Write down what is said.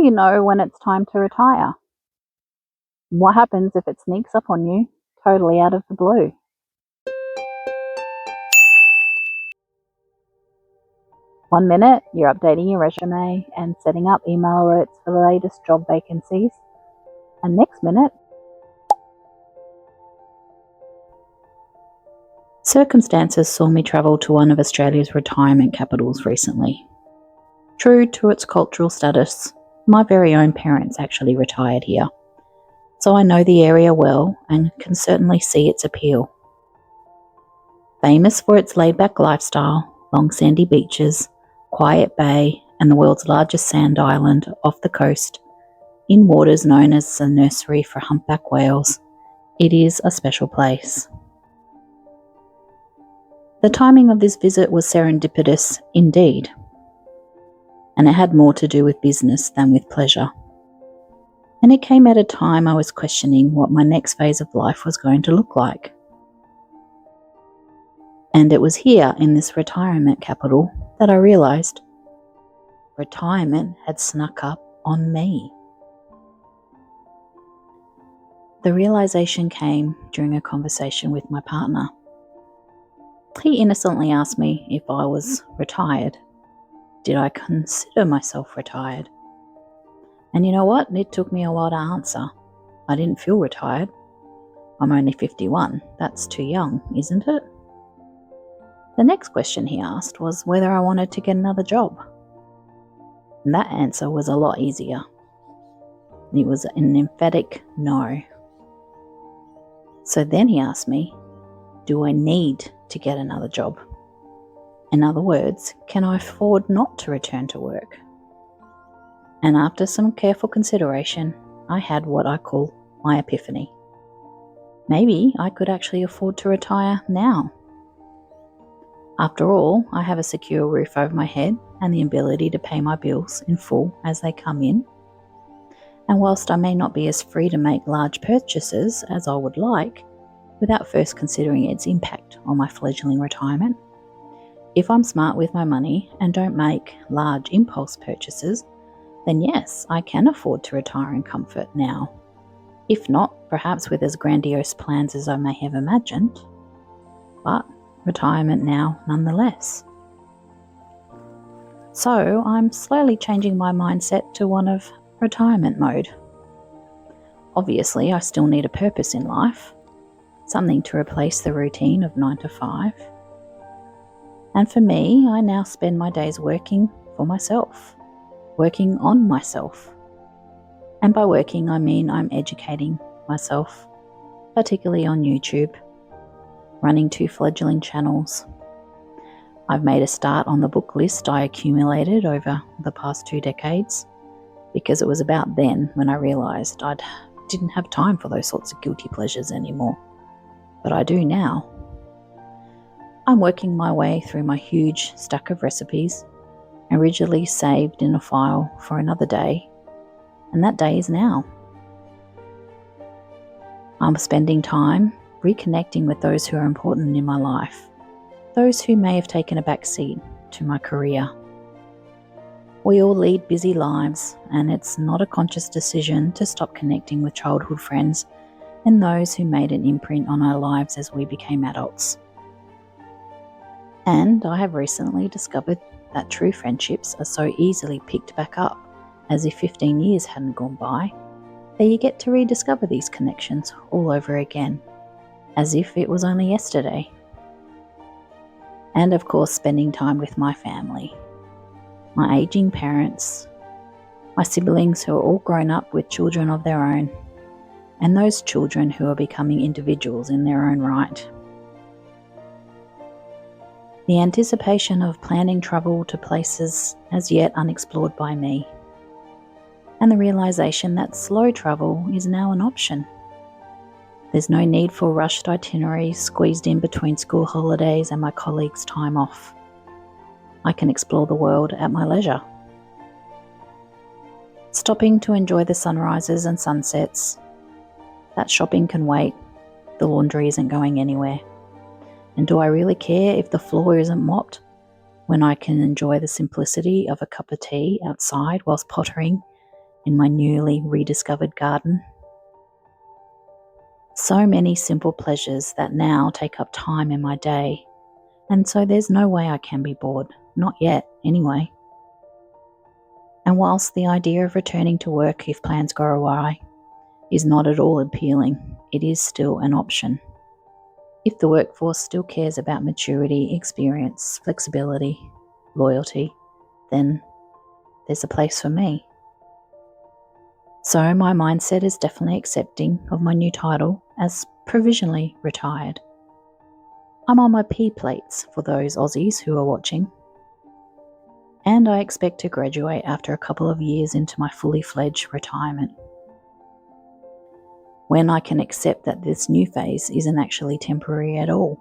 you know when it's time to retire? What happens if it sneaks up on you totally out of the blue? One minute, you're updating your resume and setting up email alerts for the latest job vacancies, and next minute, circumstances saw me travel to one of Australia's retirement capitals recently. True to its cultural status, my very own parents actually retired here, so I know the area well and can certainly see its appeal. Famous for its laid-back lifestyle, long sandy beaches, quiet bay, and the world's largest sand island off the coast, in waters known as the nursery for humpback whales, it is a special place. The timing of this visit was serendipitous indeed, and it had more to do with business than with pleasure. And it came at a time I was questioning what my next phase of life was going to look like. And it was here in this retirement capital that I realised retirement had snuck up on me. The realisation came during a conversation with my partner. He innocently asked me if I was retired. Did I consider myself retired? And you know what? It took me a while to answer. I didn't feel retired. I'm only 51. That's too young, isn't it? The next question he asked was whether I wanted to get another job. And that answer was a lot easier. It was an emphatic no. So then he asked me, do I need to get another job? In other words, can I afford not to return to work? And after some careful consideration, I had what I call my epiphany. Maybe I could actually afford to retire now. After all, I have a secure roof over my head and the ability to pay my bills in full as they come in. And whilst I may not be as free to make large purchases as I would like, without first considering its impact on my fledgling retirement, if I'm smart with my money and don't make large impulse purchases, then yes, I can afford to retire in comfort now. If not, perhaps with as grandiose plans as I may have imagined, but retirement now nonetheless. So I'm slowly changing my mindset to one of retirement mode. Obviously, I still need a purpose in life, something to replace the routine of 9 to 5. And for me, I now spend my days working for myself, working on myself. And by working, I mean I'm educating myself, particularly on YouTube, running 2 fledgling channels. I've made a start on the book list I accumulated over the past 2 decades, because it was about then when I realised I didn't have time for those sorts of guilty pleasures anymore. But I do now. I'm working my way through my huge stack of recipes, originally saved in a file for another day, and that day is now. I'm spending time reconnecting with those who are important in my life, those who may have taken a back seat to my career. We all lead busy lives, and it's not a conscious decision to stop connecting with childhood friends and those who made an imprint on our lives as we became adults. And I have recently discovered that true friendships are so easily picked back up, as if 15 years hadn't gone by, that you get to rediscover these connections all over again, as if it was only yesterday. And of course, spending time with my family, my aging parents, my siblings who are all grown up with children of their own, and those children who are becoming individuals in their own right. The anticipation of planning travel to places as yet unexplored by me, and the realisation that slow travel is now an option. There's no need for rushed itineraries squeezed in between school holidays and my colleagues' time off. I can explore the world at my leisure. Stopping to enjoy the sunrises and sunsets. That shopping can wait. The laundry isn't going anywhere. And do I really care if the floor isn't mopped when I can enjoy the simplicity of a cup of tea outside whilst pottering in my newly rediscovered garden. So many simple pleasures that now take up time in my day, and so there's no way I can be bored, not yet anyway. And whilst the idea of returning to work if plans go awry is not at all appealing, it is still an option. If the workforce still cares about maturity, experience, flexibility, loyalty, then there's a place for me. So my mindset is definitely accepting of my new title as provisionally retired. I'm on my P plates for those Aussies who are watching. And I expect to graduate after a couple of years into my fully fledged retirement, when I can accept that this new phase isn't actually temporary at all.